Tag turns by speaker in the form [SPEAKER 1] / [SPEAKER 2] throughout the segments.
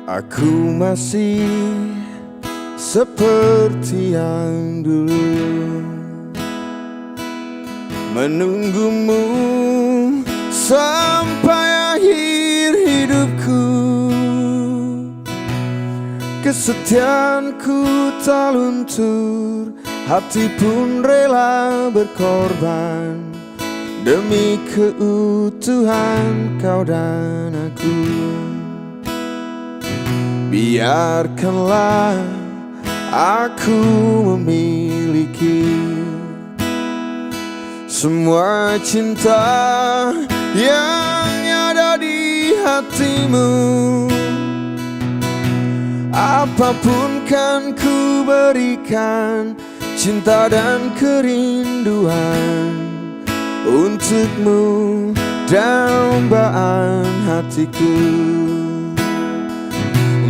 [SPEAKER 1] Aku masih seperti yang dulu, menunggumu sampai akhir hidupku. Kesetiaanku tak luntur, hati pun rela berkorban demi keutuhan kau dan aku. Biarkanlah aku memiliki semua cinta yang ada di hatimu. Apapun kan ku berikan, cinta dan kerinduan untukmu, dambaan hatiku.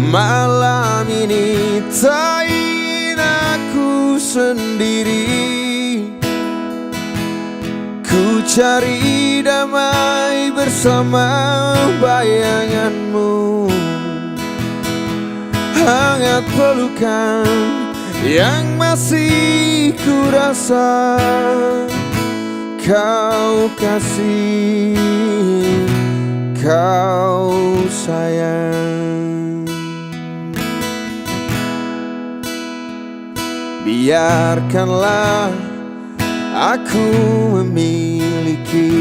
[SPEAKER 1] Malam ini tak ingin aku sendiri, ku cari damai bersama bayanganmu. Hangat pelukan yang masih ku rasa, kau kasih, kau sayang. Biarkanlah aku memiliki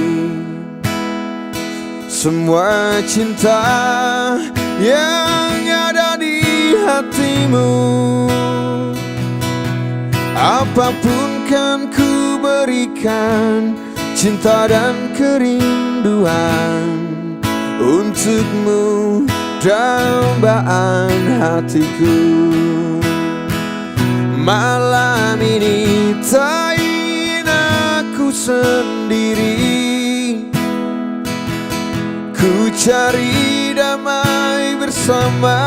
[SPEAKER 1] semua cinta yang ada di hatimu. Apapun kan ku berikan, cinta dan kerinduan untukmu, dambaan hatiku. Malam ini tak ingin aku sendiri, ku cari damai bersama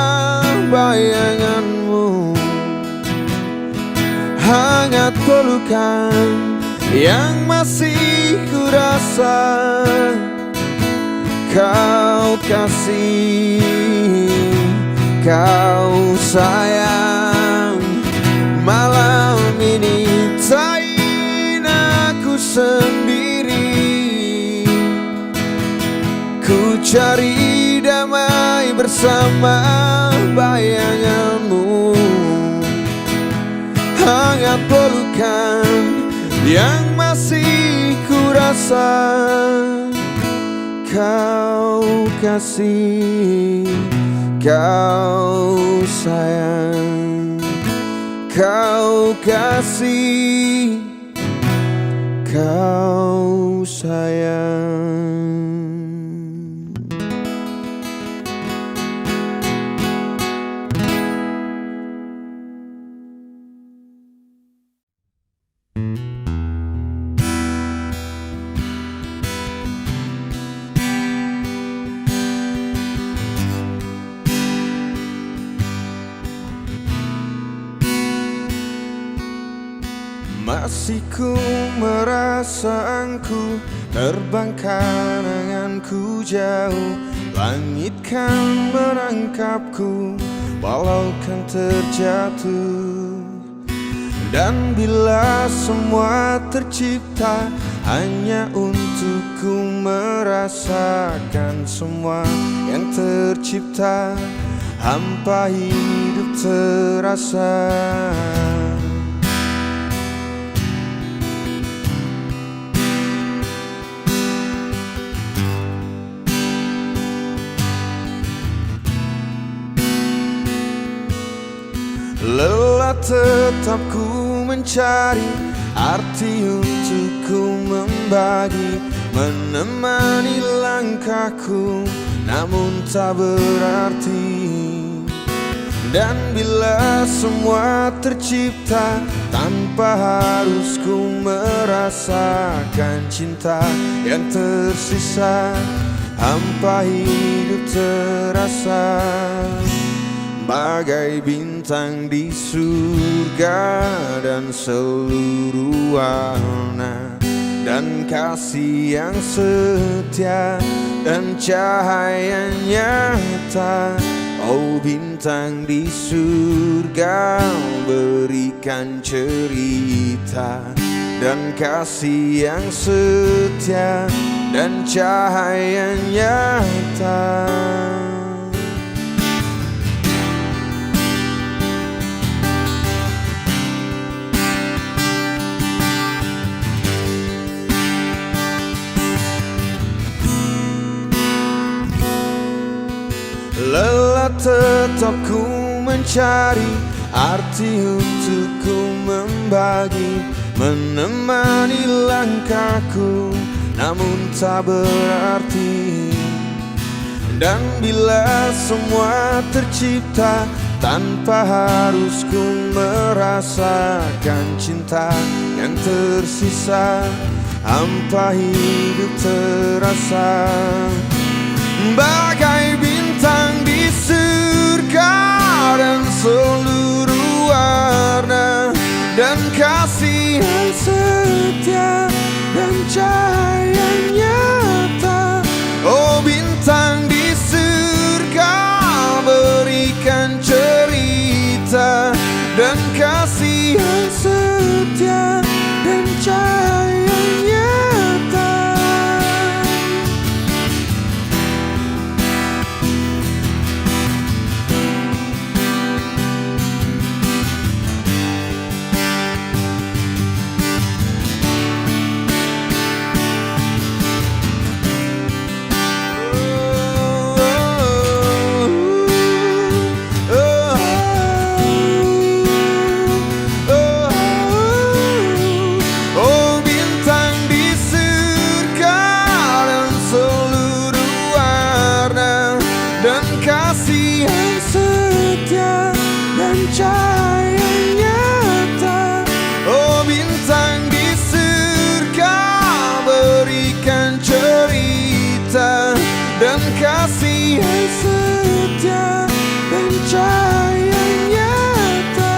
[SPEAKER 1] bayanganmu. Hangat pelukan yang masih ku rasa, kau kasih, kau sayang. Malam ini tak ingin aku sendiri, ku cari damai bersama bayanganmu. Hangat pelukan yang masih ku rasa, kau kasih, kau sayang. Kau kasih, kau sayang. Masih ku merasa engkau terbang kenanganku jauh. Langit kan menangkapku walau kan terjatuh. Dan bila semua tercipta hanya untukku merasakan semua yang tercipta, hampa hidup terasa. Lelah tetap ku mencari arti untuk ku membagi, menemani langkahku namun tak berarti. Dan bila semua tercipta tanpa harus ku merasakan cinta yang tersisa, hampa hidup terasa. Bagai bintang di surga dan seluruh warna, dan kasih yang setia dan cahaya nyata. Oh bintang di surga, berikan cerita dan kasih yang setia dan cahaya nyata. Lelah tetap ku mencari arti untuk ku membagi, menemani langkahku namun tak berarti. Dan bila semua tercipta tanpa harus ku merasakan cinta yang tersisa, hampa hidup terasa. Bagai bintang di surga dan seluruh warna dan kasih yang setia dan cahaya nyata. Oh bintang di surga, berikan cerita dan kasih yang setia dan cahaya nyata. Dan kasih yang setia dan cahaya nyata. Oh bintang di surga, berikan cerita dan kasih yang setia dan cahaya nyata.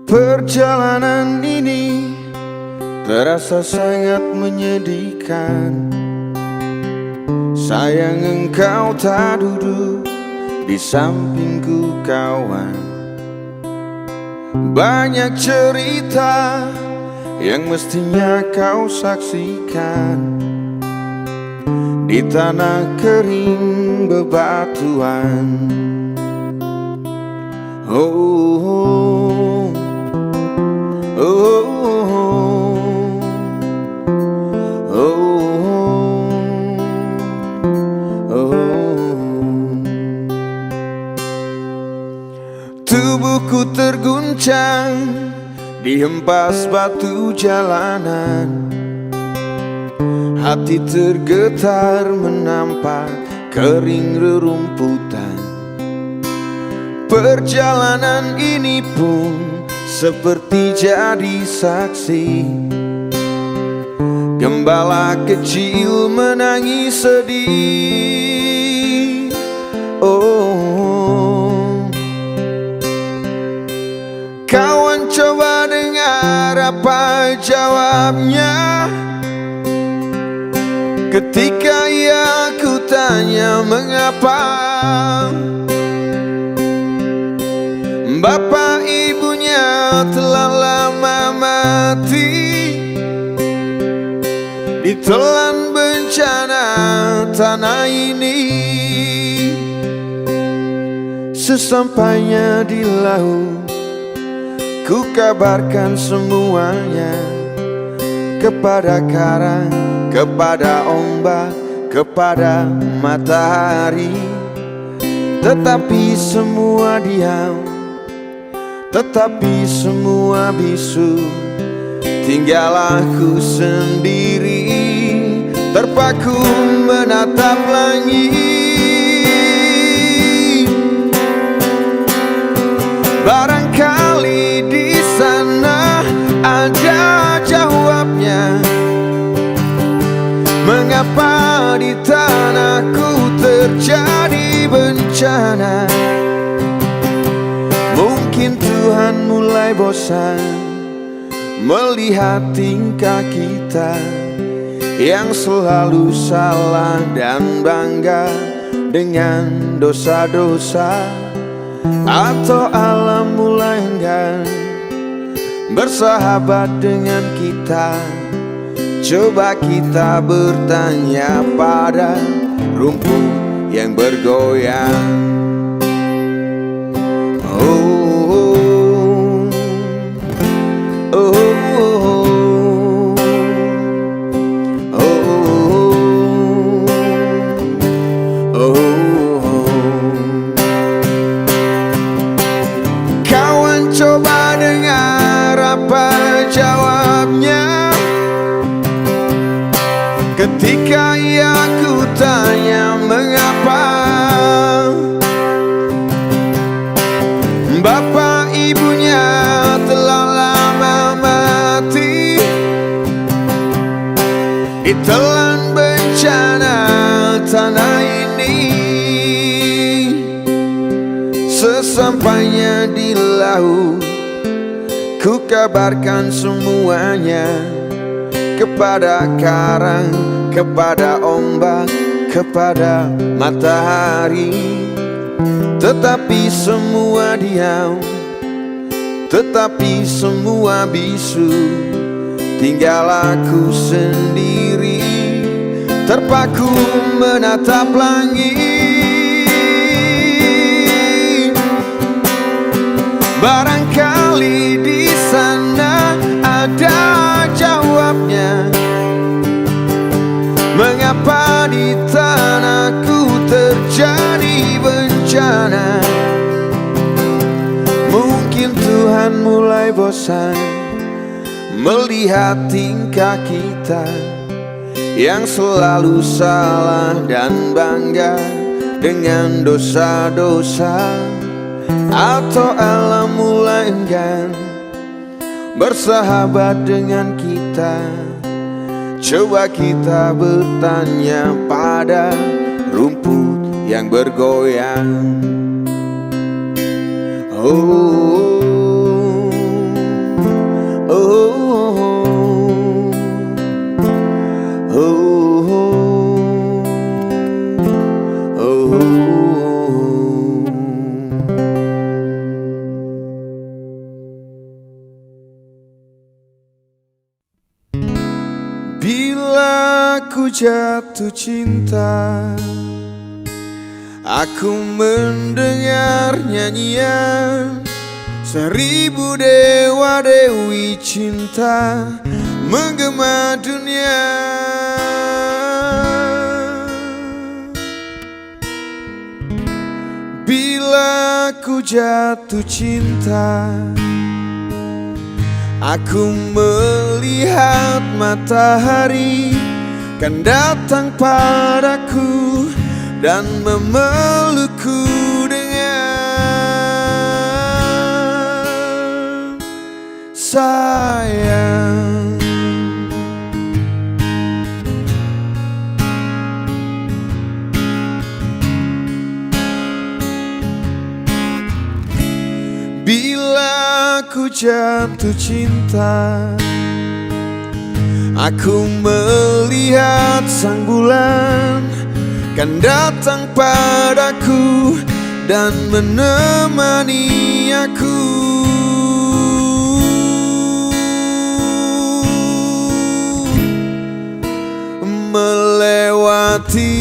[SPEAKER 1] Perjalanan ini terasa sangat menyedihkan. Sayang engkau tak duduk di sampingku kawan. Banyak cerita yang mestinya kau saksikan di tanah kering bebatuan. Oh, oh, oh, oh. Tubuhku terguncang dihempas batu jalanan. Hati tergetar menampak kering rerumputan. Perjalanan ini pun seperti jadi saksi. Gembala kecil menangis sedih. Oh, kawan coba dengar apa jawabnya ketika ia kutanya mengapa. Bapak ibunya telah lama mati ditelan bencana tanah ini. Sesampainya di laut, ku kabarkan semuanya kepada karang, kepada ombak, kepada matahari. Tetapi semua diam, tetapi semua bisu. Tinggal aku sendiri, terpaku menatap langit. Barangkali di sana ada jawabnya, mengapa di tanahku terjadi bencana. Mungkin Tuhan mulai bosan melihat tingkah kita yang selalu salah dan bangga dengan dosa-dosa. Atau alam mulai enggan bersahabat dengan kita. Coba kita bertanya pada rumput yang bergoyang. Kawan, coba dengar apa jawabnya ketika ia ku tanya mengapa. Bapak ibunya telah lama mati, ditelan bencana tanah ini. Sesampainya di laut, ku kabarkan semuanya kepada karang, kepada ombak, kepada matahari. Tetapi semua diam, tetapi semua bisu. Tinggal aku sendiri, terpaku menatap langit. Barangkali di sana ada jawabnya, mengapa di tanahku terjadi bencana. Mungkin Tuhan mulai bosan melihat tingkah kita yang selalu salah dan bangga dengan dosa-dosa. Atau alam mulai enggan bersahabat dengan kita. Coba kita bertanya pada rumput yang bergoyang. Bila ku jatuh cinta, aku mendengar nyanyian 1000 dewa dewi cinta menggema dunia. Bila ku jatuh cinta, aku melihat matahari kan datang padaku dan memelukku dengan sayang. Bila ku jatuh cinta, aku melihat sang bulan kan datang padaku dan menemani aku. Melewati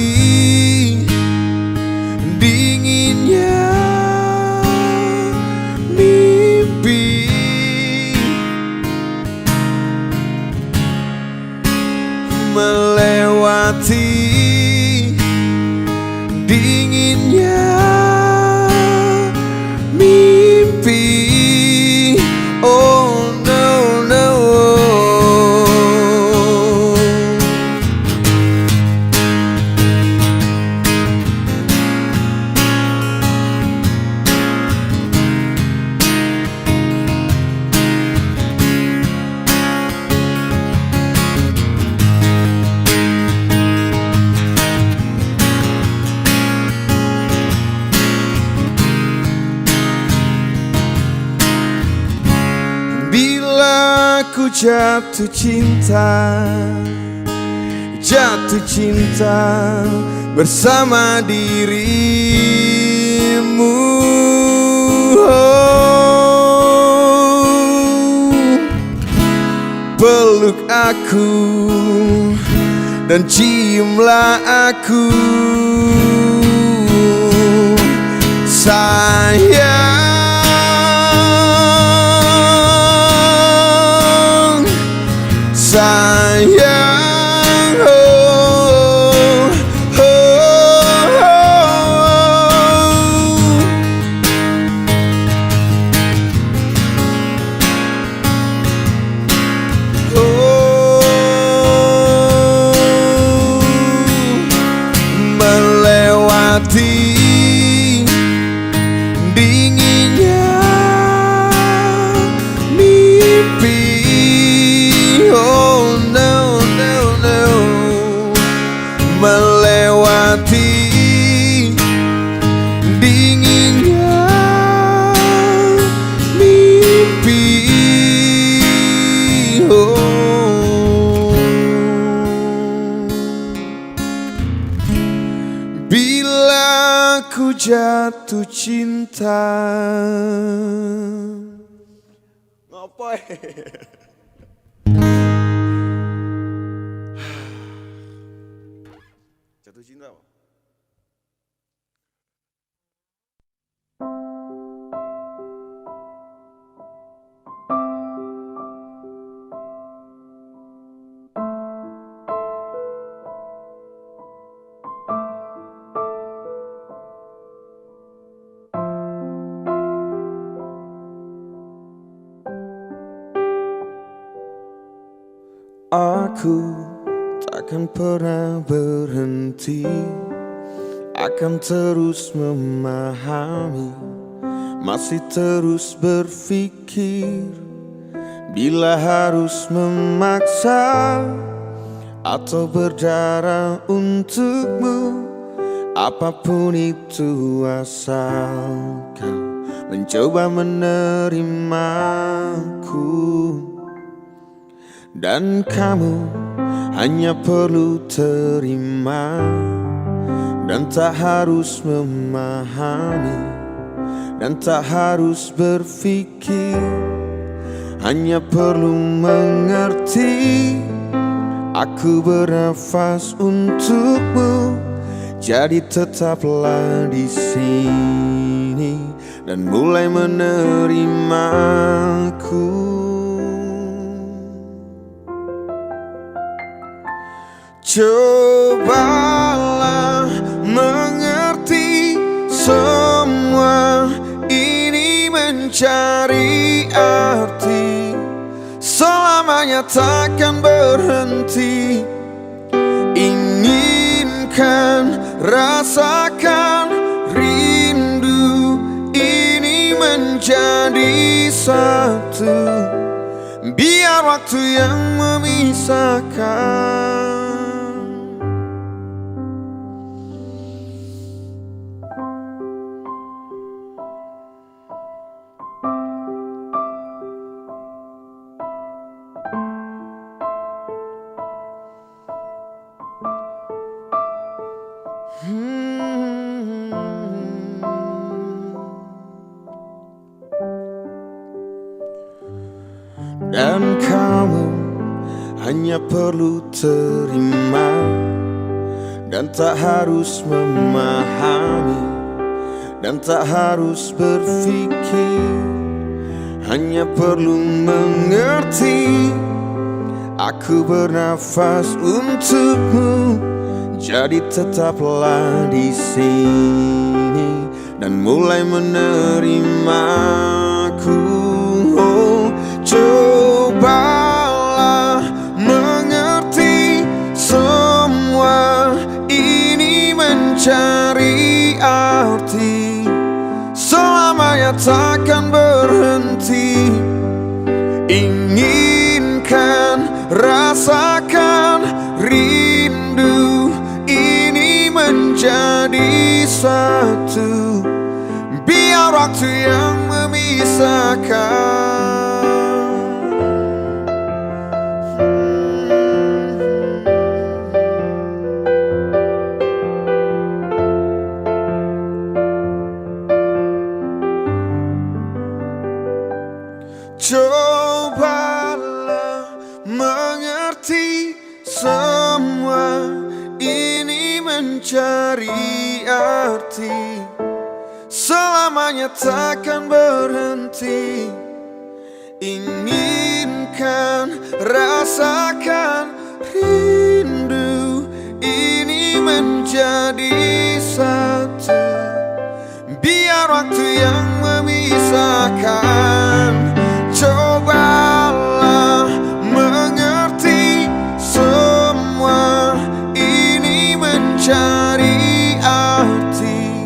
[SPEAKER 1] dinginnya mimpi, melewati dinginnya mimpi. ku jatuh cinta, jatuh cinta bersama dirimu. Peluk aku dan ciumlah aku, sayang, sayang, oh, oh, oh, oh. Melewati dinginnya mimpi, oh no, no, no. Melewati dinginnya mimpi, oh. Bila ku jatuh cinta. Ngapain? Jatuh cinta apa? Aku takkan pernah berhenti, akan terus memahami, masih terus berpikir. Bila harus memaksa atau berdarah untukmu, apapun itu asal kau mencoba menerimaku. Dan kamu hanya perlu terima, dan tak harus memahami, dan tak harus berpikir. Hanya perlu mengerti, aku bernafas untukmu. Jadi tetaplah di sini dan mulai menerimaku. Cobalah mengerti, semua ini mencari arti, selamanya takkan berhenti. Inginkan, rasakan rindu ini menjadi satu, biar waktu yang memisahkan. Dan kamu hanya perlu terima, dan tak harus memahami, dan tak harus berpikir. Hanya perlu mengerti, aku bernafas untukmu. Jadi tetaplah di sini dan mulai menerimaku. Oh, cobalah mengerti, semua ini mencari arti, selamanya takkan berhenti. Inginkan, rasakan rindu ini menjadi satu, biar waktu yang memisahkan. selamanya takkan berhenti. Inginkan, rasakan rindu ini menjadi satu. Biar waktu yang memisahkan, cobalah mengerti semua ini mencari arti.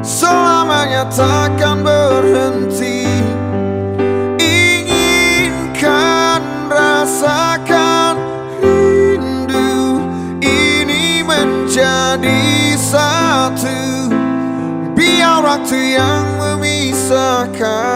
[SPEAKER 1] Selamanya takkan berhenti. Inginkan, rasakan rindu ini menjadi satu. Biar waktu yang memisahkan.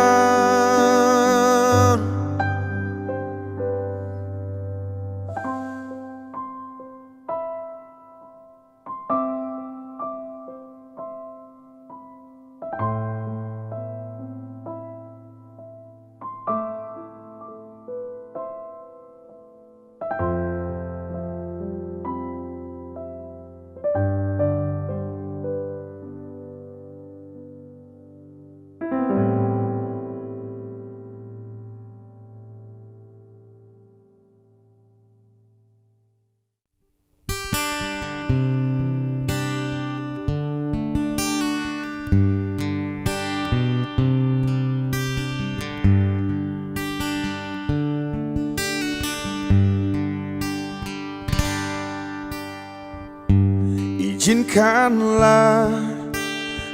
[SPEAKER 1] Izinkanlah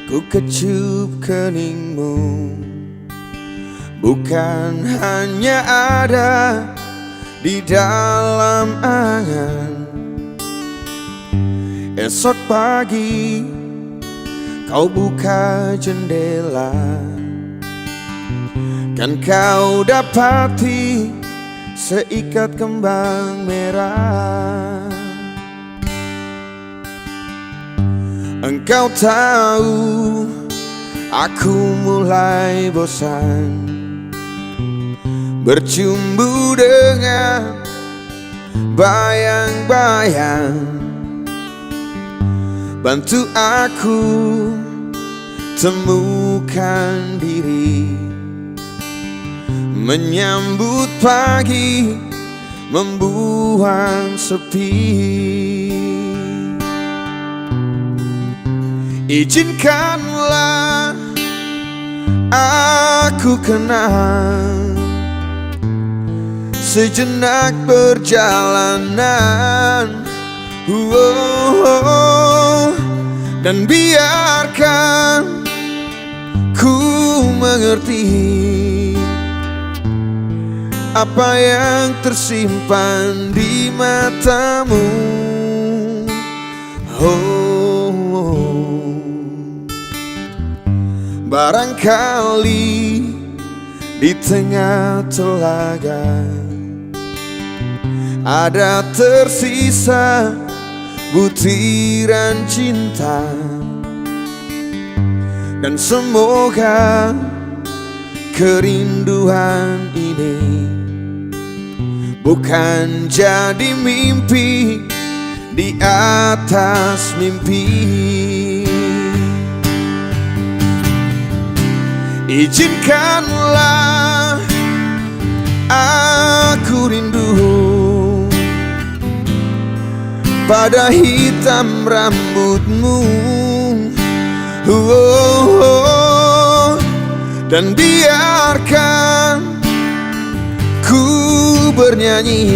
[SPEAKER 1] ku kecup keningmu, bukan hanya ada di dalam angan. Esok pagi kau buka jendela, kan kau dapati seikat kembang merah. Engkau tahu aku mulai bosan bercumbu dengan bayang-bayang. Bantu aku temukan diri, menyambut pagi, membuang sepi. Izinkanlah aku kenal sejenak perjalanan, dan biarkan ku mengerti apa yang tersimpan di matamu. Barangkali di tengah telaga ada tersisa butiran cinta, dan semoga kerinduan ini bukan jadi mimpi di atas mimpi. Izinkanlah aku rindu pada hitam rambutmu, dan biarkan ku bernyanyi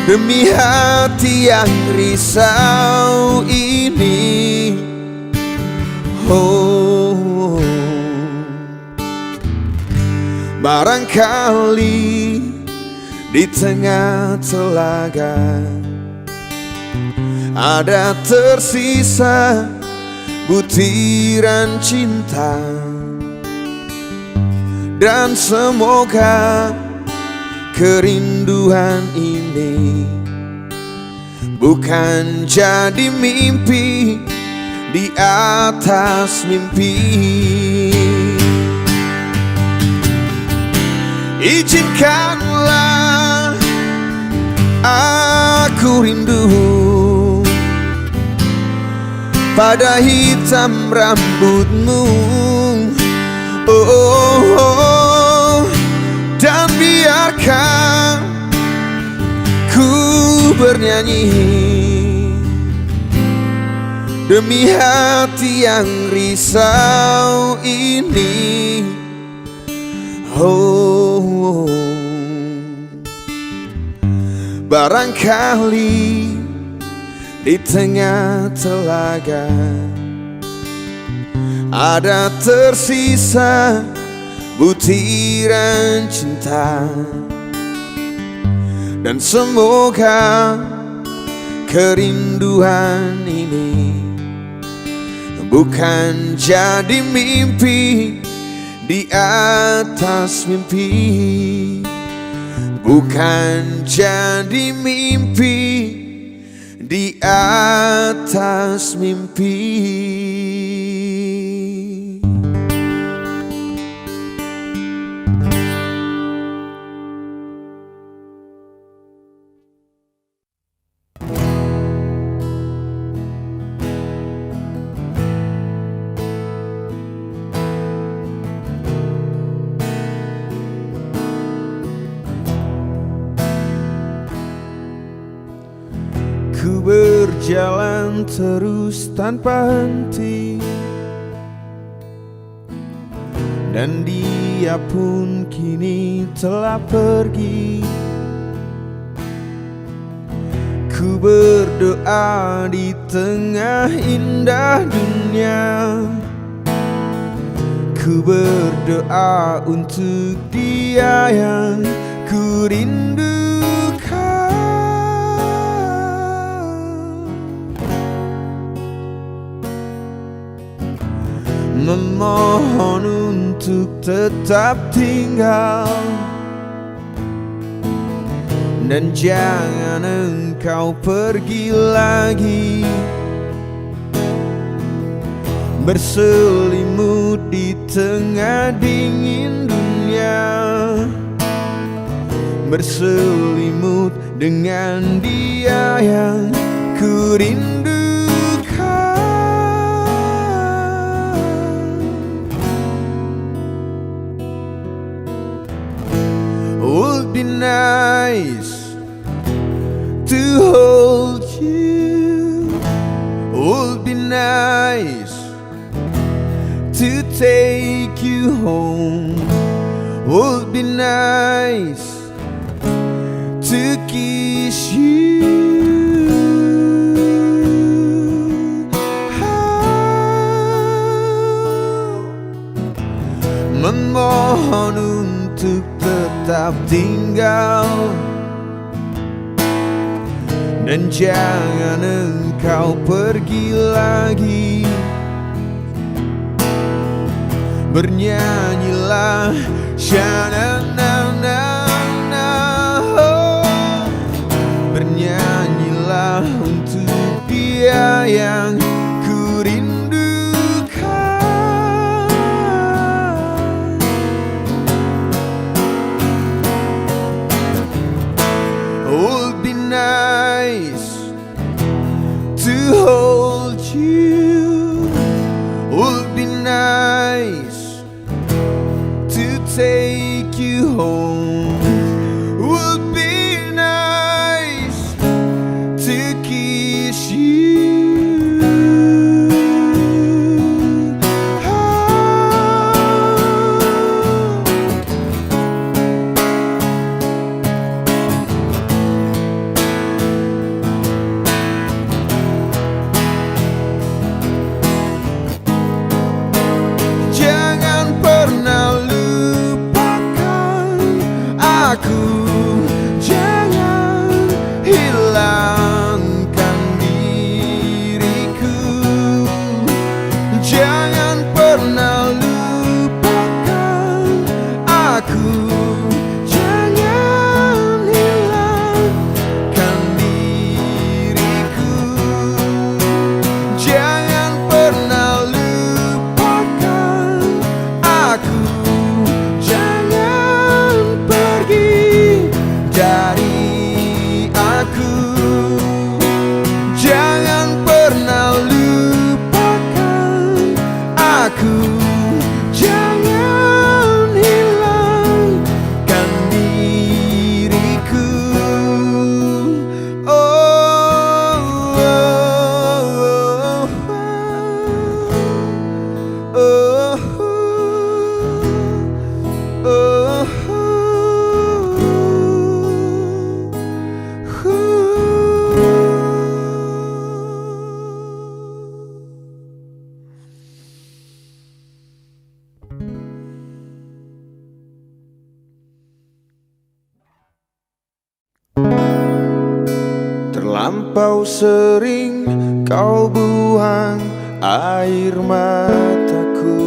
[SPEAKER 1] demi hati yang risau ini. Barangkali di tengah telaga ada tersisa butiran cinta, dan semoga kerinduan ini bukan jadi mimpi di atas mimpi. Izinkanlah aku rindu pada hitam rambutmu. Oh, oh, oh. Dan biarkan ku bernyanyi demi hati yang risau ini. Oh, barangkali di tengah telaga ada tersisa butiran cinta, dan semoga kerinduan ini bukan jadi mimpi di atas mimpi, bukan jadi mimpi di atas mimpi. Ku berjalan terus tanpa henti, dan dia pun kini telah pergi. Ku berdoa di tengah indah dunia, ku berdoa untuk dia yang ku rindukan. Memohon untuk tetap tinggal, dan jangan engkau pergi lagi, berselimut di tengah dingin dunia, berselimut dengan dia yang ku rindukan. Would be nice to hold you, would be nice to take you home, would be nice to kiss you. Memohon untuk tetap tinggal, dan jangan engkau pergi lagi, bernyanyilah sha-na-na-na-na, oh. Bernyanyilah untuk dia yang ku rindukan. Would be nice to hold you, would be nice to take you home, would be nice to kiss you. Jangan hilangkan diriku, jangan pernah lupakan aku, jangan hilangkan diriku, jangan pernah lupakan aku, jangan pergi dari aku, jangan pernah lupa. Terlampau sering kau buang air mataku.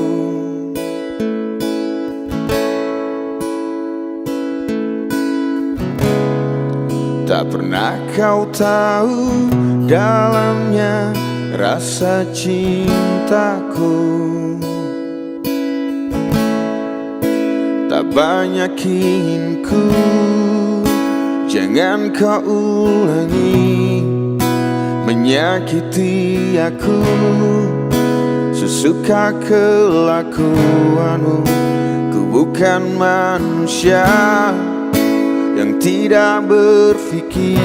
[SPEAKER 1] Tak pernah kau tahu dalamnya rasa cintaku. Tak banyak ingin ku, jangan kau ulangi menyakiti aku. Sesuka kelakuanmu, ku bukan manusia yang tidak berpikir.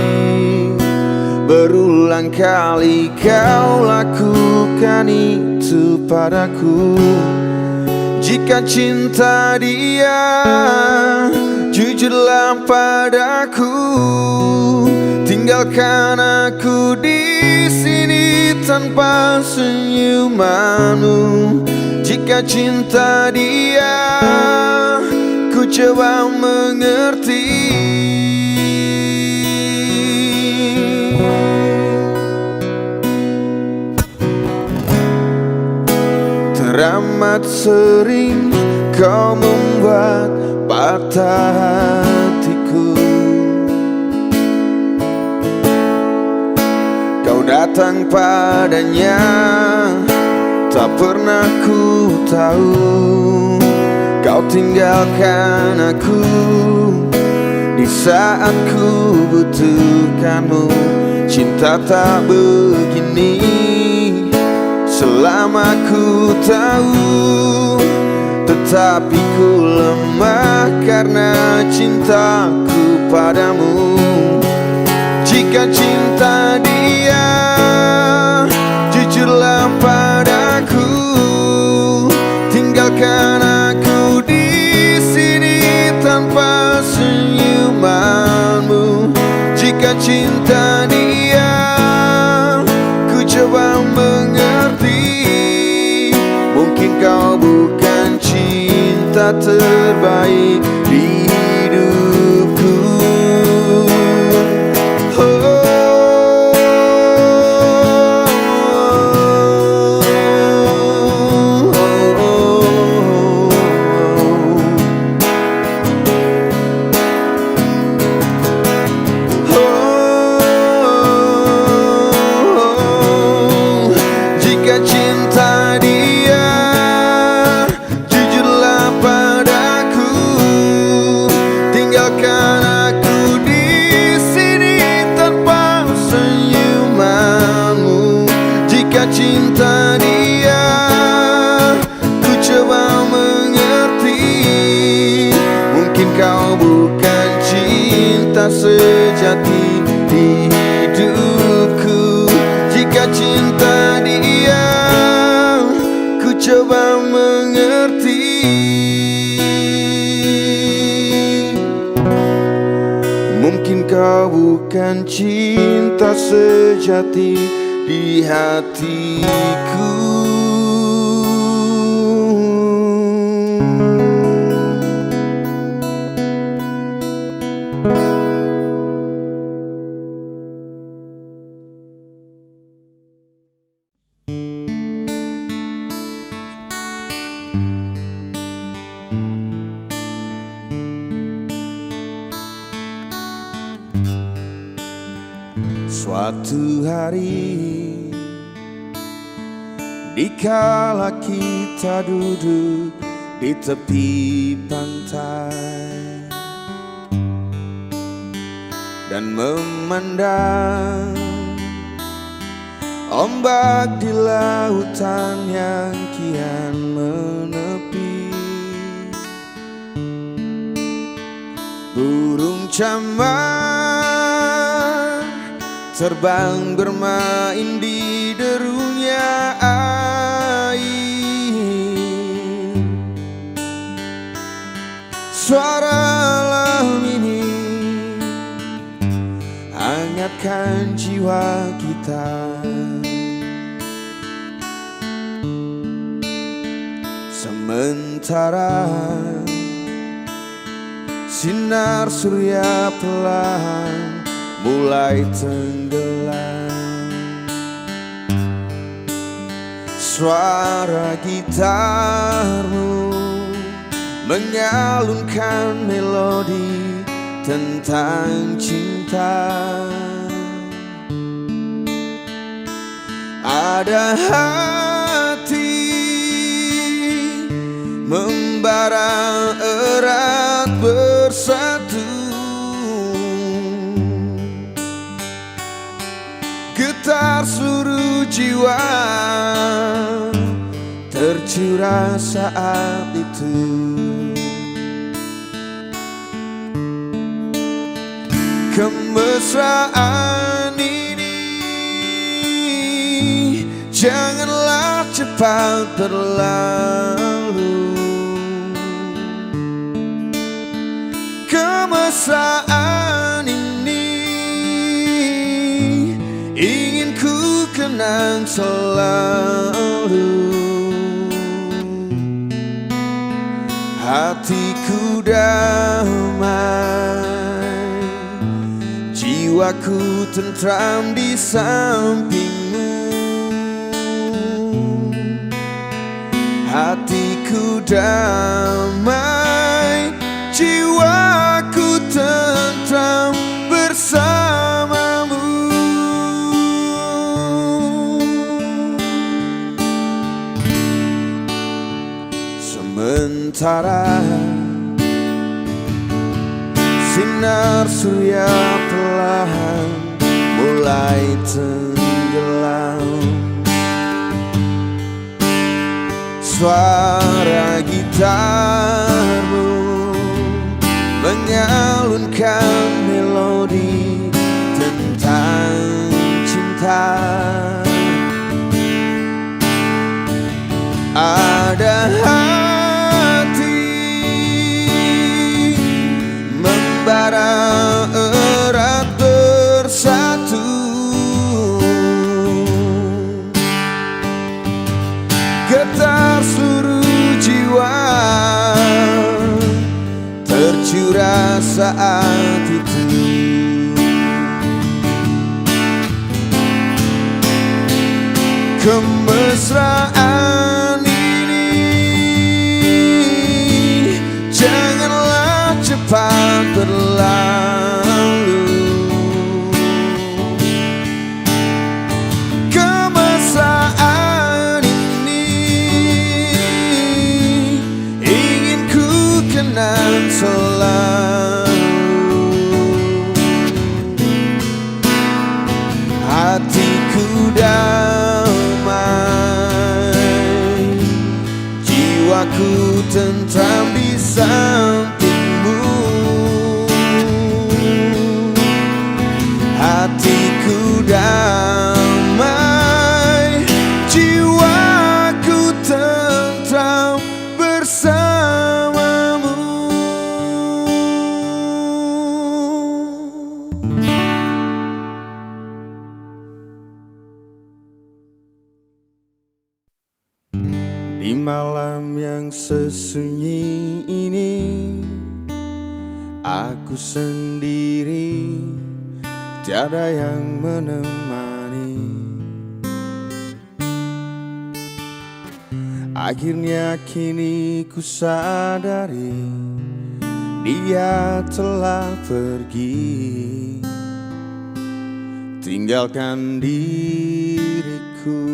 [SPEAKER 1] Berulang kali kau lakukan itu padaku. Jika cinta dia, jujurlah padaku. Tinggalkan aku di sini tanpa senyumanmu. Jika cinta dia, ku coba mengerti. Teramat sering kau membuat patah hatiku. Kau datang padanya, tak pernah ku tahu. Kau tinggalkan aku di saat ku butuhkanmu. Cinta tak begini selama ku tahu, tetapi ku lemah karena cintaku padamu. Jika cinta dia, jujurlah padaku. Tinggalkan aku di sini tanpa senyumanmu. Jika cinta dia, ku coba mengerti. Mungkin kau bukan cinta terbaik di hidupku. Cinta dia, ku coba mengerti. Mungkin kau bukan cinta sejati di hidupku. Jika cinta dia, ku coba mengerti. Mungkin kau bukan cinta sejati di hatiku. Suatu hari, dikala kita duduk di tepi pantai dan memandang ombak di lautan yang kian menepi, burung camar terbang bermain di derunya air. Suara alam ini hangatkan jiwa kita. Sementara sinar surya pelan mulai tenggelam. Suara gitarmu menyalunkan melodi tentang cinta. Ada hati membara erat bersatu, getar seluruh jiwa tercurah saat itu. Kemesraan ini janganlah cepat berlalu. Kemesraan ini ingin ku kenang selalu. Hatiku damai, jiwaku tentram di sampingmu. Hatiku damai, jiwaku tentram bersamamu. Sementara sinar surya perlahan mulai tenggelam, suara gitarmu menyalunkan melodi tentang cinta. Ada hati membara erat bersatu, getar seluruh jiwa tercurah saat itu. Kemesraan ini janganlah cepat berlalu. Kemesraan ini ingin ku kenang selalu. Hatiku damai, jiwaku tentram di sampingmu. Hatiku damai, jiwaku tentram bersamamu. Di malam yang sesunyi ini, aku sendiri, tiada yang menemani. Akhirnya kini ku sadari dia telah pergi, tinggalkan diriku.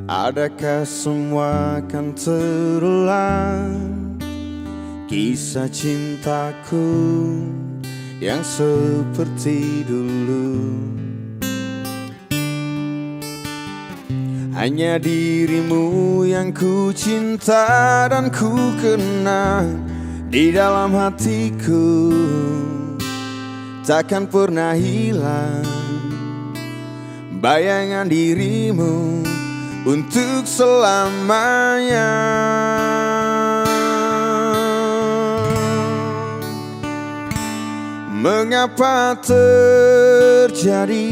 [SPEAKER 1] Adakah semua akan terulang, kisah cintaku yang seperti dulu? Hanya dirimu yang ku cinta dan ku kenang di dalam hatiku, takkan pernah hilang bayangan dirimu untuk selamanya. Mengapa terjadi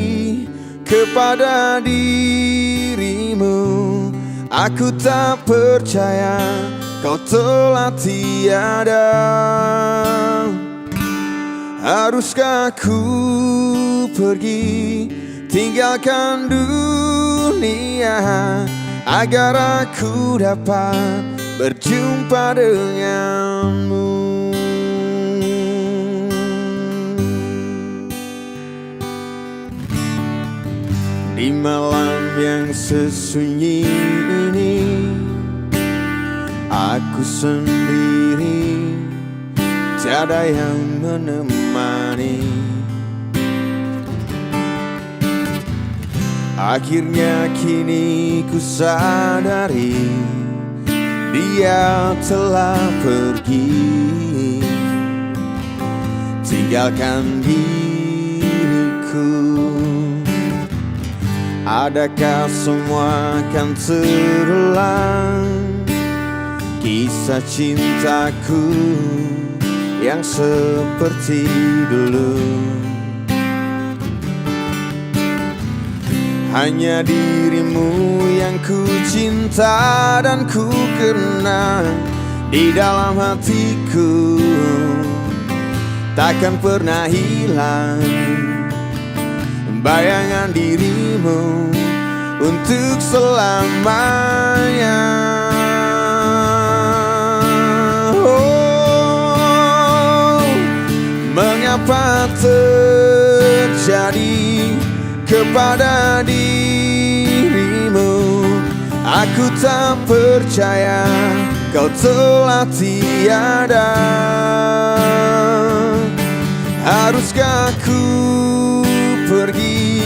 [SPEAKER 1] kepada dirimu? Aku tak percaya kau telah tiada. Haruskah ku pergi tinggalkan dunia agar aku dapat berjumpa denganmu? Di malam yang sesunyi ini aku sendiri, tiada yang menemani. Akhirnya kini ku sadari dia telah pergi, tinggalkan diriku. Adakah semua akan terulang, kisah cintaku yang seperti dulu? Hanya dirimu yang ku cinta dan ku kenang di dalam hatiku, takkan pernah hilang bayangan dirimu untuk selamanya. Oh, mengapa terjadi kepada dirimu? Aku tak percaya kau telah tiada. Haruskah ku pergi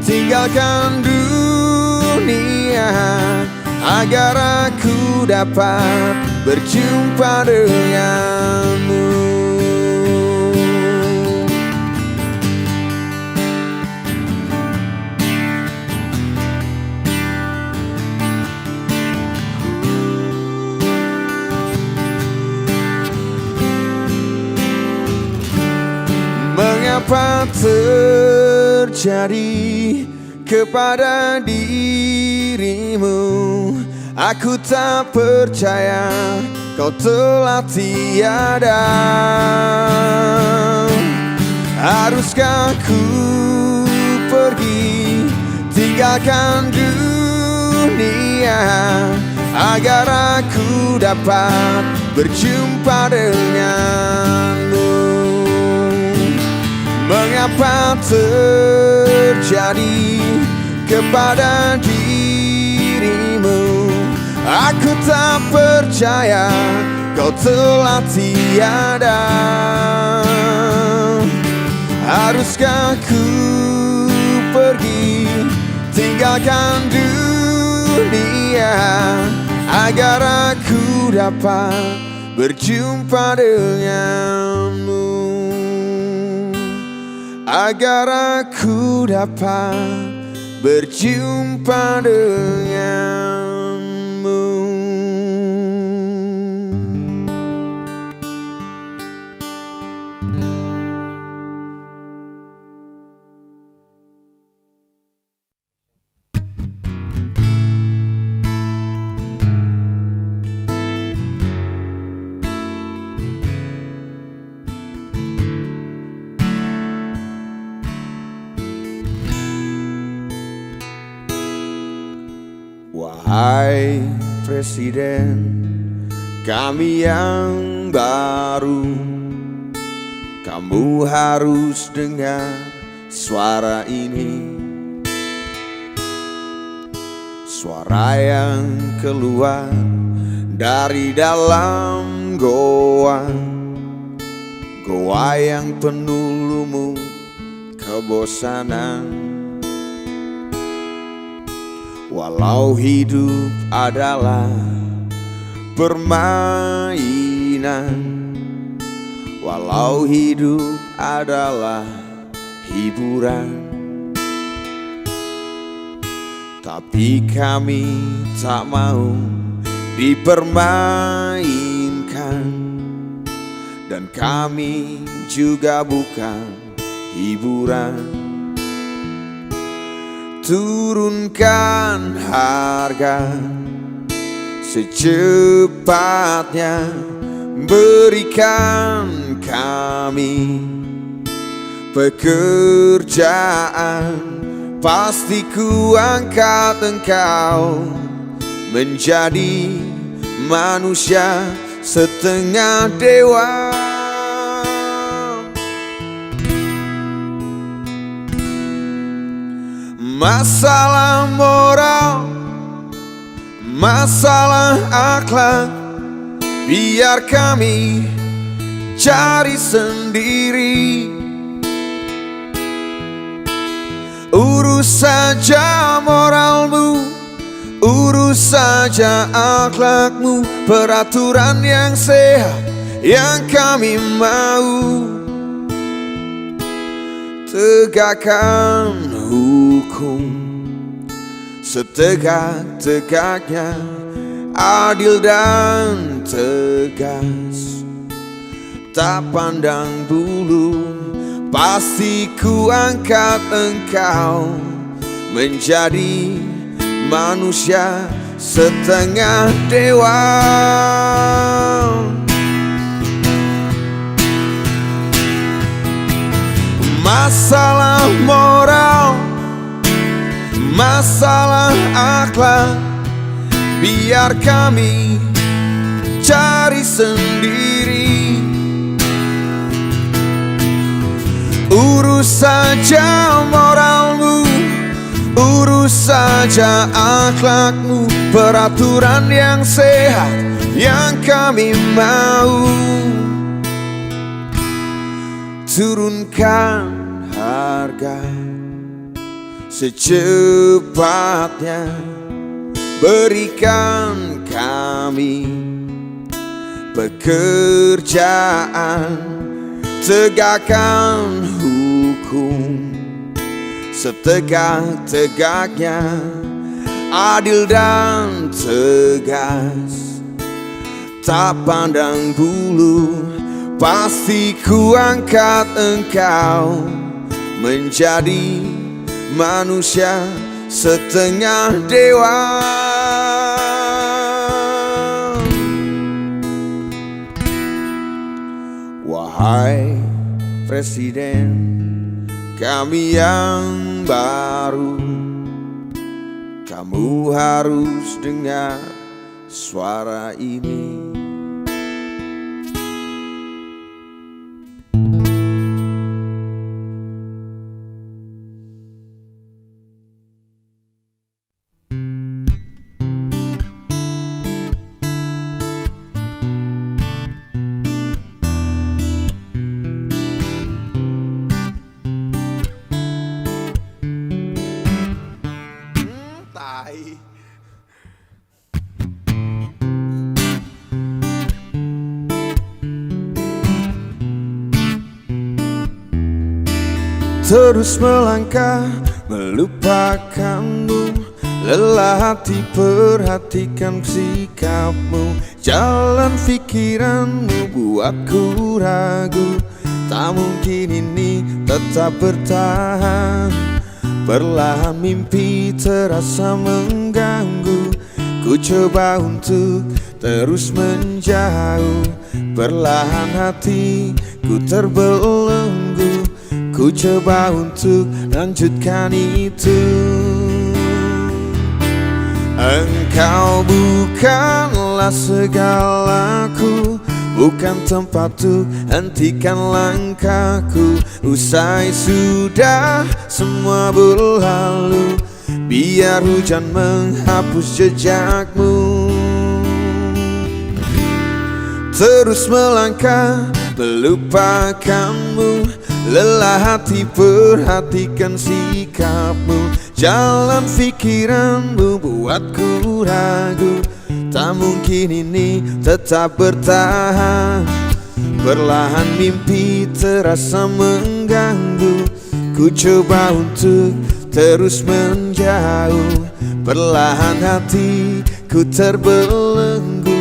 [SPEAKER 1] tinggalkan dunia agar aku dapat berjumpa denganmu? Mengapa terjadi kepada dirimu? Aku tak percaya kau telah tiada. Haruskah ku pergi tinggalkan dunia agar aku dapat berjumpa denganmu? Mengapa terjadi kepada dirimu? Aku tak percaya kau telah tiada. Haruskah ku pergi tinggalkan dunia agar aku dapat berjumpa denganmu? Agar aku dapat berjumpa denganmu. Wahai Presiden kami yang baru, kamu harus dengar suara ini, suara yang keluar dari dalam goa, goa yang penuh lumut kebosanan. Walau hidup adalah permainan, walau hidup adalah hiburan, tapi kami tak mau dipermainkan, dan kami juga bukan hiburan. Turunkan harga secepatnya, berikan kami pekerjaan, pasti ku angkat engkau menjadi manusia setengah dewa. Masalah moral, masalah akhlak, biar kami cari sendiri. Urus saja moralmu, urus saja akhlakmu, peraturan yang sehat yang kami mau. Tegakkan hukum setegak-tegaknya, adil dan tegas, tak pandang bulu. Pasti ku angkat engkau menjadi manusia setengah dewa. Masalah moral, masalah akhlak, biar kami cari sendiri. Urus saja moralmu, urus saja akhlakmu, peraturan yang sehat yang kami mau. Turunkan harga secepatnya, berikan kami pekerjaan, tegakkan hukum setegak-tegaknya, adil dan tegas, tak pandang bulu. Pasti ku angkat engkau menjadi manusia setengah dewa. Wahai Presiden kami yang baru, kamu harus dengar suara ini. Terus melangkah melupakanmu, lelah hati perhatikan sikapmu, jalan pikiranmu buatku ragu. Tak mungkin ini tetap bertahan, perlahan mimpi terasa mengganggu. Ku coba untuk terus menjauh, perlahan hatiku terbelenggu. Ku coba untuk lanjutkan itu. Engkau bukanlah segalaku, bukan tempat untuk hentikan langkahku. Usai sudah semua berlalu, biar hujan menghapus jejakmu. Terus melangkah melupakanmu, lelah hati perhatikan sikapmu, jalan pikiranmu buatku ragu. Tak mungkin ini tetap bertahan, perlahan mimpi terasa mengganggu. Ku coba untuk terus menjauh, perlahan hatiku terbelenggu.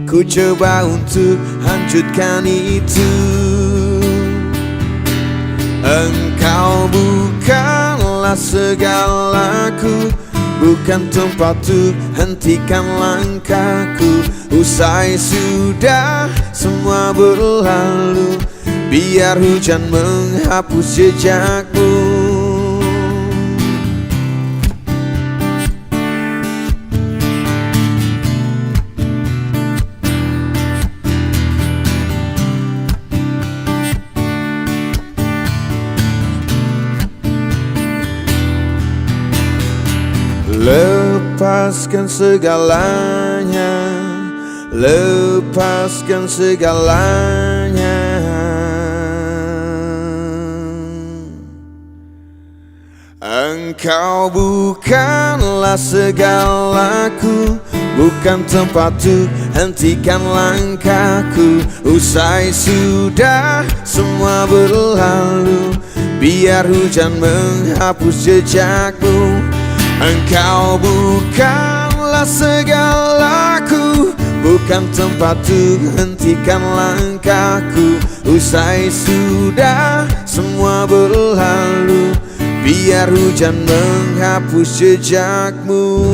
[SPEAKER 1] Ku coba untuk lanjutkan itu. Engkau bukanlah segalaku, bukan tempat untuk hentikan langkahku. Usai sudah semua berlalu, biar hujan menghapus jejakmu. Lepaskan segalanya, lepaskan segalanya. Engkau bukanlah segalaku, bukan tempat untuk hentikan langkahku. Usai sudah semua berlalu, biar hujan menghapus jejakmu. Engkau bukanlah segalaku, bukan tempat untuk hentikan langkahku. Usai sudah semua berlalu, biar hujan menghapus jejakmu.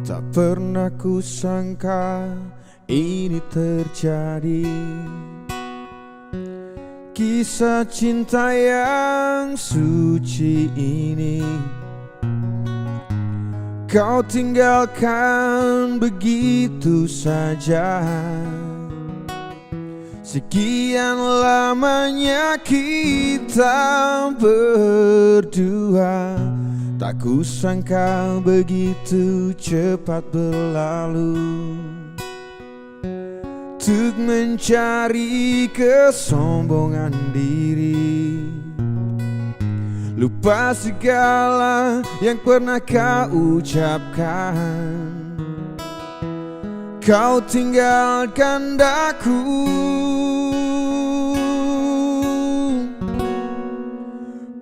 [SPEAKER 1] Tak pernah kusangka ini terjadi, kisah cinta yang suci ini. Kau tinggalkan begitu saja. Sekian lamanya kita berdua, tak kusangka begitu cepat berlalu. Untuk mencari kesombongan diri, lupa segala yang pernah kau ucapkan. Kau tinggalkan daku,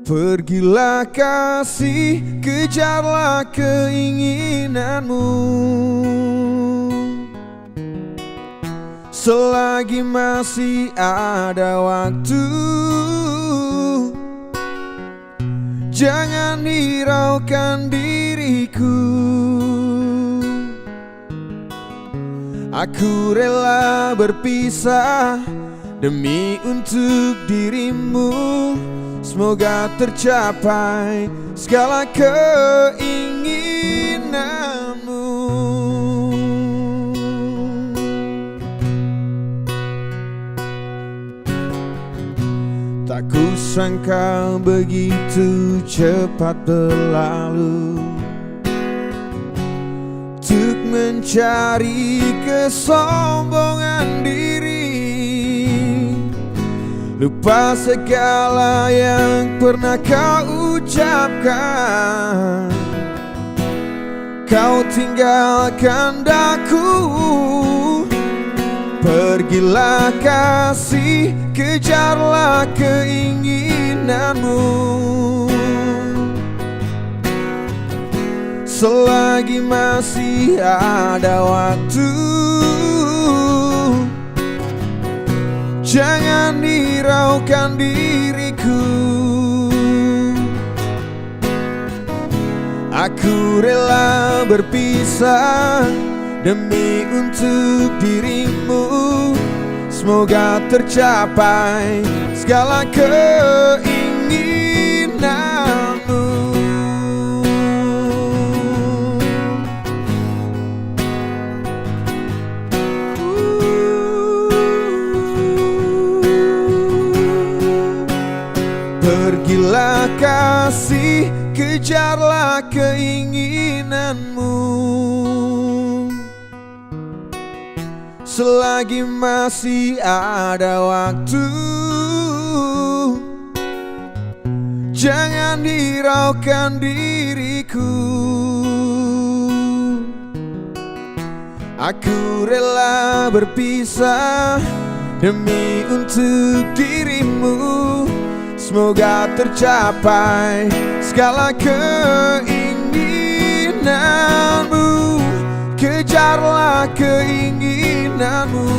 [SPEAKER 1] pergilah kasih, kejarlah keinginanmu. Selagi masih ada waktu, jangan hiraukan diriku. Aku rela berpisah demi untuk dirimu. Semoga tercapai segala keinginanmu. Tak kusangka begitu cepat berlalu. Untuk mencari kesombongan diri, lupa segala yang pernah kau ucapkan. Kau tinggalkan daku, pergilah kasih, kejarlah keinginanmu. Selagi masih ada waktu, jangan hiraukan diriku. Aku rela berpisah demi untuk dirimu. Semoga tercapai segala keinginanmu. Pergilah kasih, kejarlah keinginanmu. Selagi masih ada waktu, jangan hiraukan diriku. Aku rela berpisah demi untuk dirimu. Semoga tercapai segala keinginanmu. Kejarlah keinginanmu.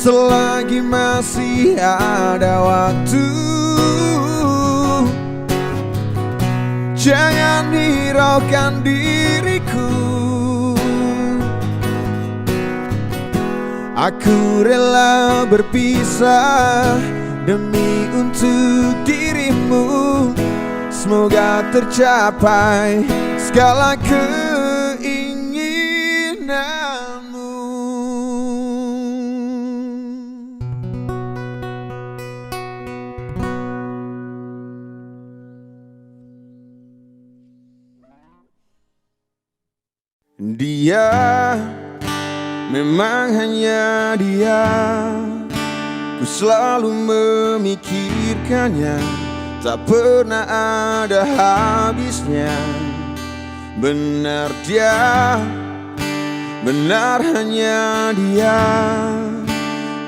[SPEAKER 1] selagi masih ada waktu. Jangan hiraukan diriku. Aku rela berpisah demi untuk dirimu. Semoga tercapai segala keinginanmu. Dia memang hanya dia, ku selalu memikirkannya, tak pernah ada habisnya. Benar dia, benar hanya dia,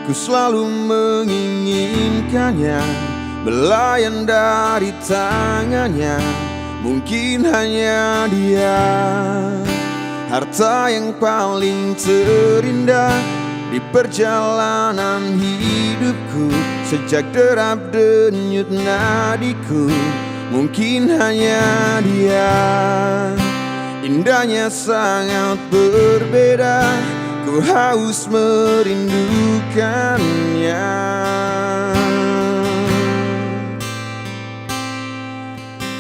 [SPEAKER 1] ku selalu menginginkannya, belayan dari tangannya. Mungkin hanya dia, harta yang paling terindah di perjalanan hidupku. Sejak derap denyut nadiku, mungkin hanya dia. Indahnya sangat berbeda, ku haus merindukannya.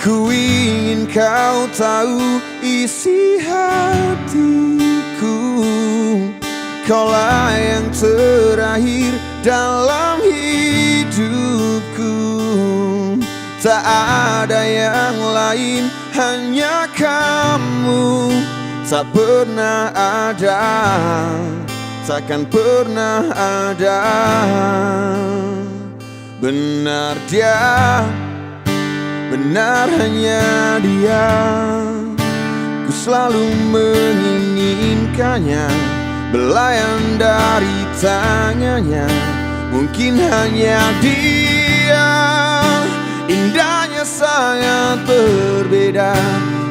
[SPEAKER 1] Ku ingin kau tahu isi hatiku, kaulah yang terakhir dalam hidupku. Tak ada yang lain, hanya kamu. Tak pernah ada, takkan pernah ada. Benar dia, benar hanya dia, ku selalu menginginkannya, belayan dari tangannya. Mungkin hanya dia, indahnya sangat berbeda,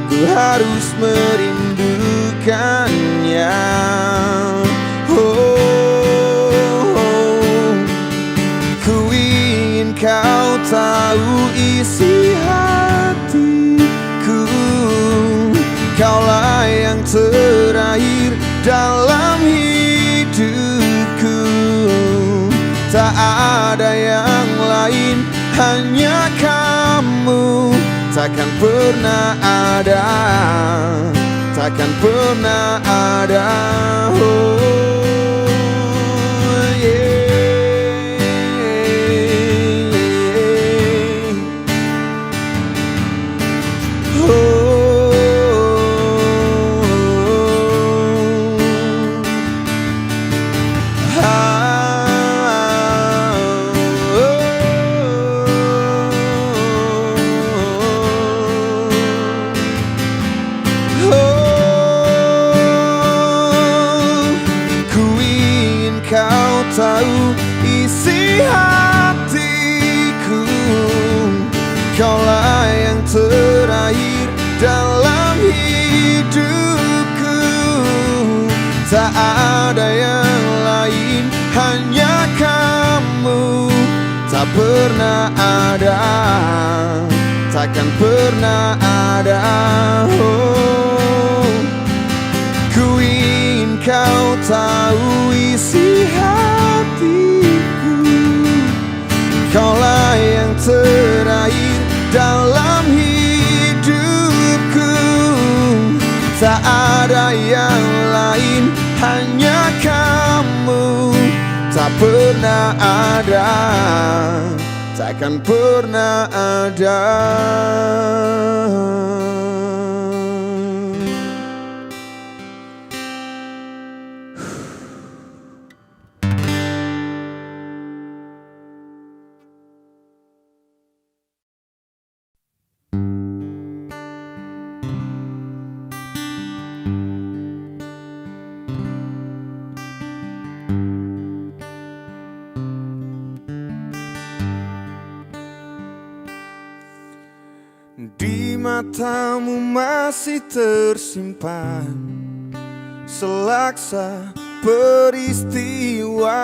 [SPEAKER 1] ku harus merindukannya. Ku ingin kau tahu isi hatiku, kaulah yang terakhir dalam hidupku. Tak ada yang lain, hanya kamu. Takkan pernah ada, takkan pernah ada. Kau tahu isi hatiku, kaulah yang terakhir dalam hidupku. Tak ada yang lain, hanya kamu. Tak pernah ada, takkan pernah ada. Ku ingin kau tahu isi hatiku, kaulah yang terakhir dalam hidupku. Tak ada yang lain, hanya kamu. Tak pernah ada, takkan pernah ada. Di matamu masih tersimpan selaksa peristiwa.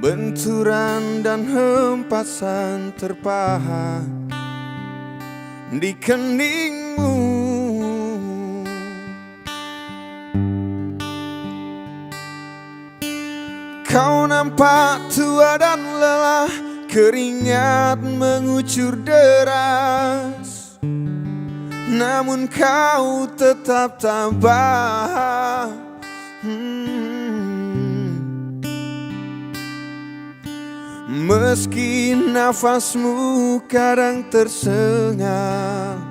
[SPEAKER 1] Benturan dan hempasan terpahat di keningmu. Kau nampak tua dan lelah, keringat mengucur deras, namun kau tetap tabah. Meski nafasmu kadang tersengal,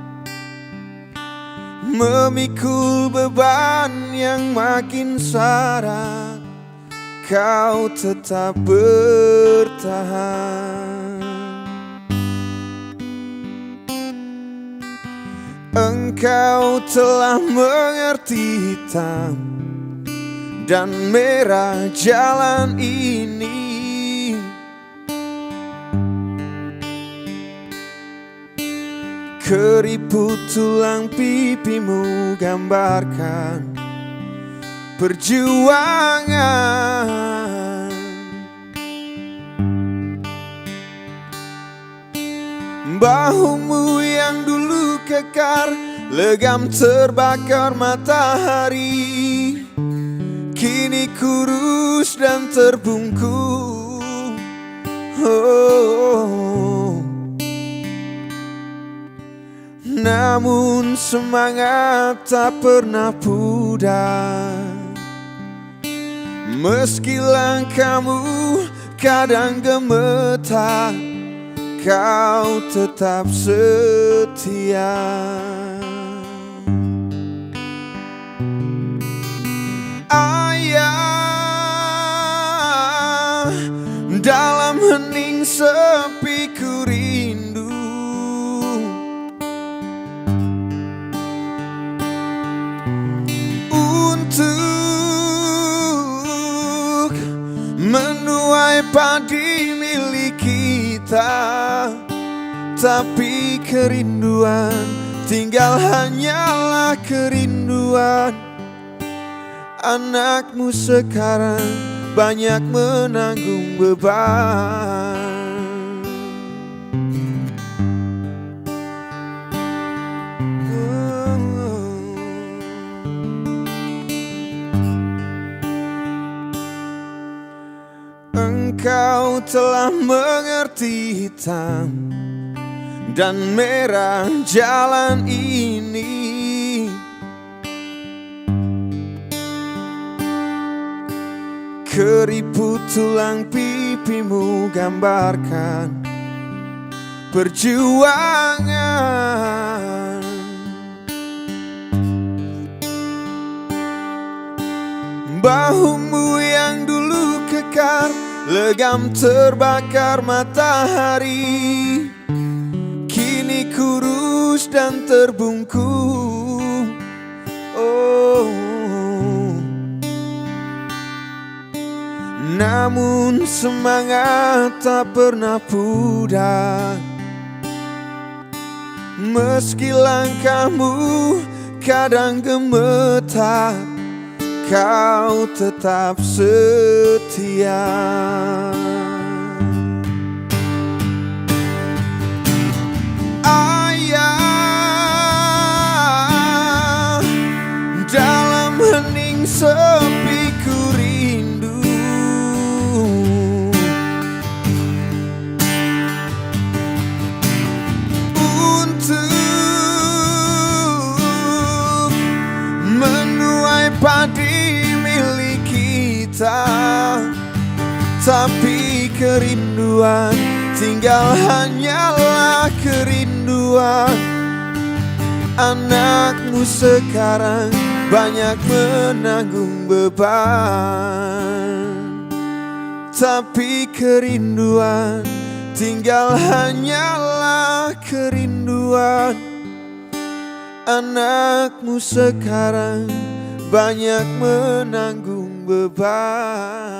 [SPEAKER 1] memikul beban yang makin syarat, kau tetap bertahan. Engkau telah mengerti hitam dan merah jalan ini. Keriput tulang pipimu gambarkan perjuangan. Bahumu yang dulu kekar, legam terbakar matahari, kini kurus dan terbungkuk. Namun semangat tak pernah pudar. Meski langkahmu kadang gemetar, kau tetap setia. Ayah, dalam hening sepi ku rindu. Untuk menuai padi milik kita, tapi kerinduan tinggal hanyalah kerinduan. Anakmu sekarang banyak menanggung beban. Engkau telah mengerti hitam dan merah jalan ini. Keriput tulang pipimu gambarkan perjuangan. Bahumu yang dulu kekar, legam terbakar matahari, kini kurus dan terbungkuk. Namun semangat tak pernah pudar. Meski langkahmu kadang gemetar, kau tetap setia. Ayah, dalam hening sepi ku rindu. Untuk menuai padi milik kita, tapi kerinduan tinggal hanyalah kerinduan. Anakmu sekarang banyak menanggung beban, tapi kerinduan tinggal hanyalah kerinduan. Anakmu sekarang banyak menanggung beban.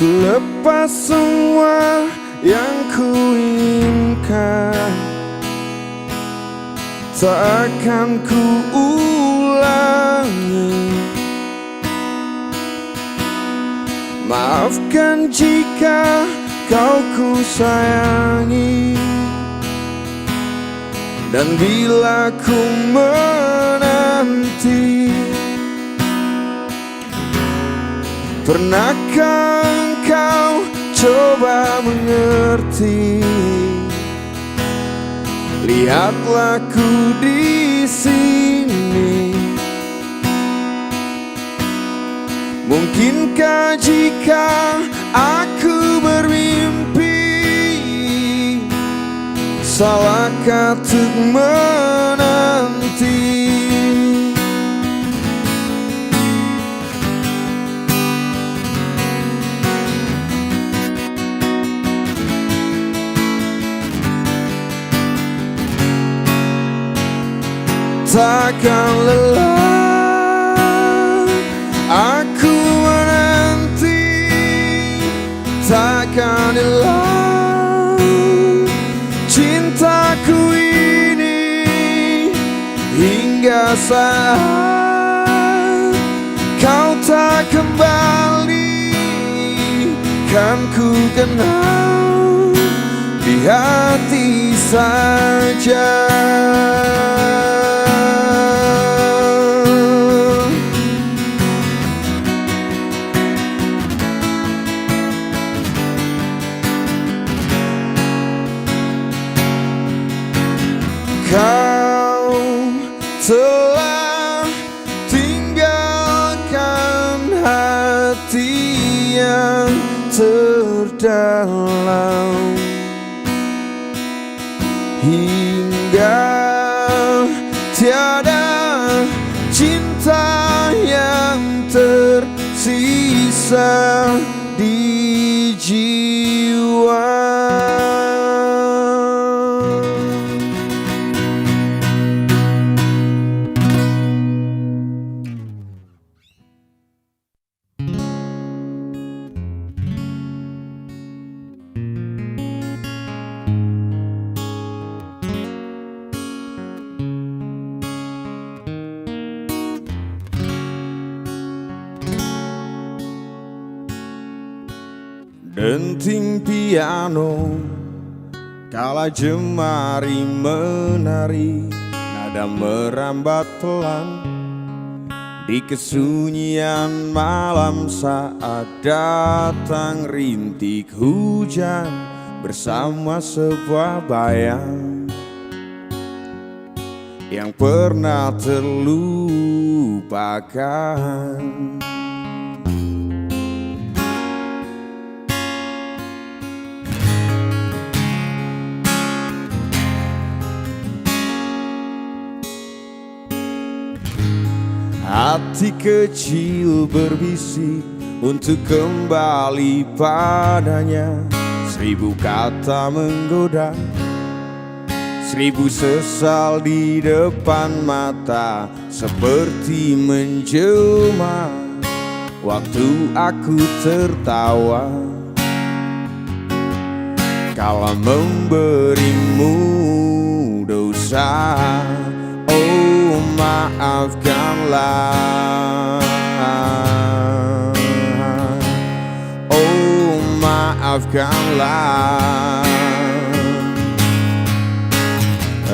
[SPEAKER 1] ku lepas semua yang ku inginkan, tak akan ku ulangi. Maafkan jika kau ku sayangi, dan bila ku menanti, pernahkah engkau coba mengerti? Lihatlah ku di sini. Mungkinkah jika aku bermimpi, salahkah untuk menanti? Takkan lelah aku menanti, takkan hilang cintaku ini, hingga saat kau tak kembali, kan ku kenal di hati saja. Kau telah tinggalkan hati yang terdalam, hingga tiada cinta yang tersisa di jiwa. Denting piano kala jemari menari, nada merambat pelan di kesunyian malam saat datang rintik hujan bersama sebuah bayang yang pernah terlupakan. Hati kecil berbisik untuk kembali padanya. 1000 kata menggoda, 1000 sesal di depan mata, seperti menjelma waktu aku tertawa kala memberimu dosa. Oh, maafkanlah, oh maafkanlah.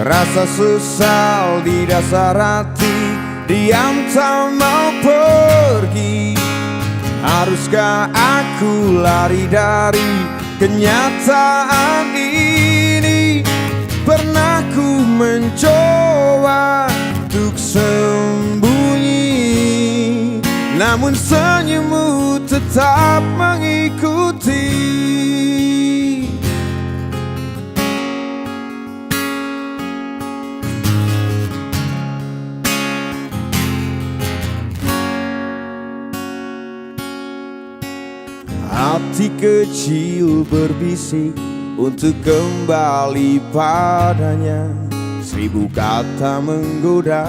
[SPEAKER 1] Rasa sesal di dasar hati, diam tak mau pergi. Haruskah aku lari dari kenyataan ini? Pernah ku mencoba untuk sembunyi, namun senyummu tetap mengikuti. Hati kecil berbisik untuk kembali padanya. 1000 kata menggoda,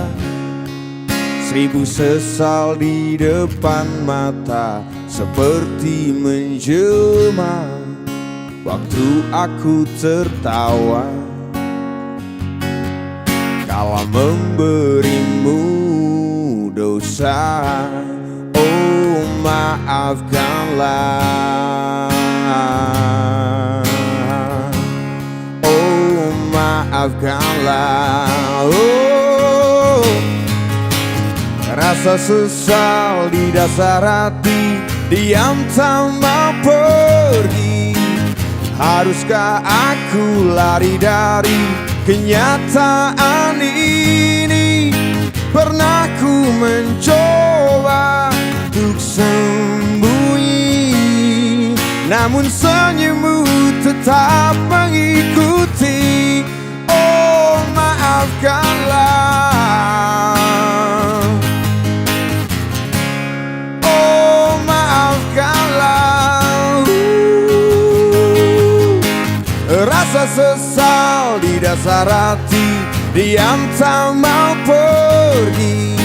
[SPEAKER 1] 1000 sesal di depan mata seperti menjelma waktu aku tertawa kala memberimu dosa. Oh maafkanlah, oh maafkanlah. Oh, rasa sesal di dasar hati diam tak mau pergi. Haruskah aku lari dari kenyataan ini? Pernah ku mencoba untuk sembunyi, namun senyummu tetap mengikuti. Oh maafkanlah, oh maafkanlah. Rasa sesal di dasar hati diam tak mau pergi.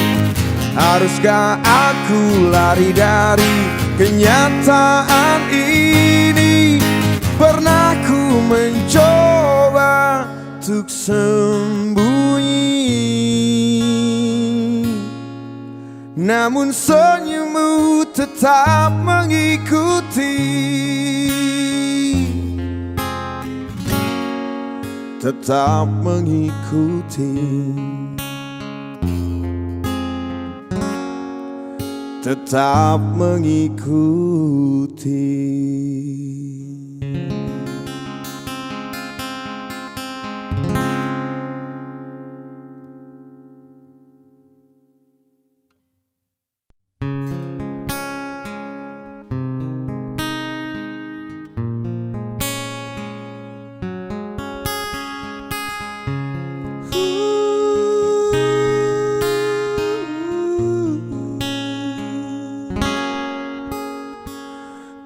[SPEAKER 1] Haruskah aku lari dari kenyataan ini? Pernah ku mencoba untuk sembunyi, namun senyummu tetap mengikuti. Tetap mengikuti, tetap mengikuti.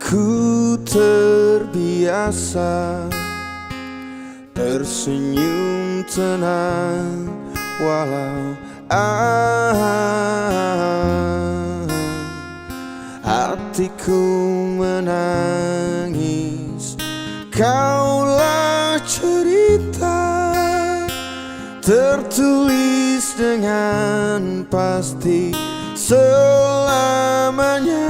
[SPEAKER 1] Ku terbiasa tersenyum tenang walau hatiku menangis. Kaulah cerita tertulis dengan pasti selamanya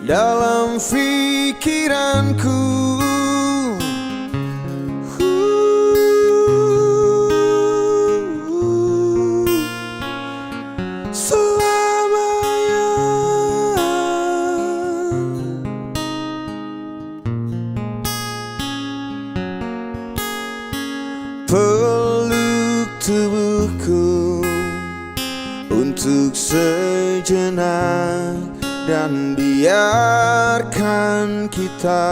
[SPEAKER 1] dalam pikiranku. Selamanya. Peluk tubuhku untuk sejenak dan biarkan kita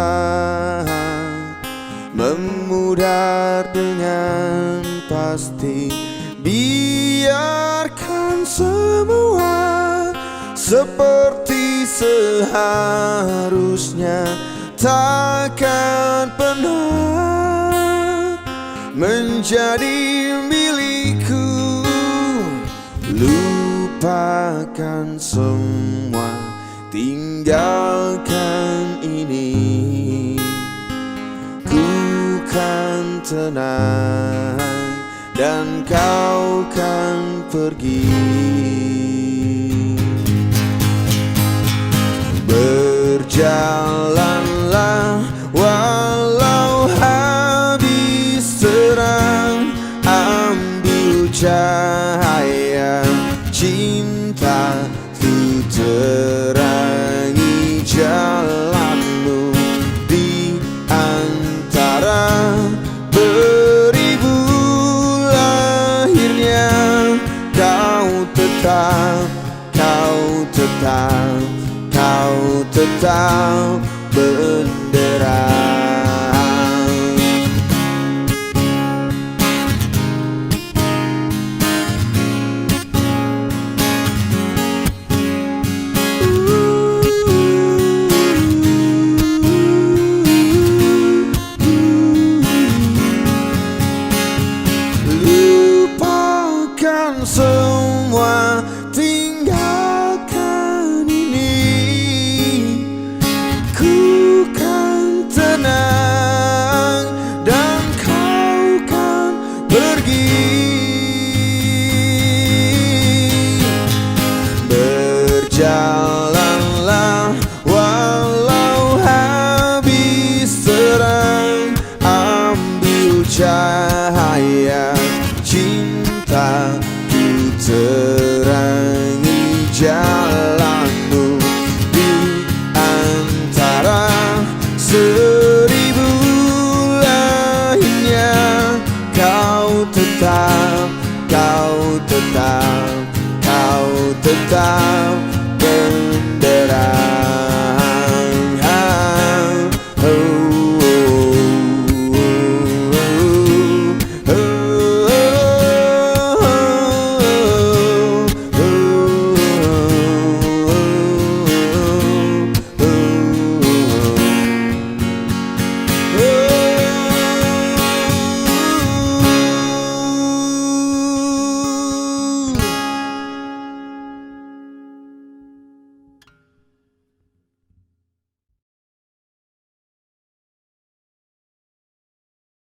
[SPEAKER 1] memudar dengan pasti. Biarkan semua seperti seharusnya, takkan pernah menjadi milikku. Lupakan semua, tinggalkan ini. Ku kan tenang dan kau kan pergi. Berjalanlah walau habis terang, ambil cahaya cinta tu terangi jalanmu di antara beribu lahirnya. Kau tetap benderang. Lupakan semua serangi jalanmu di antara 1000 lainnya. Kau tetap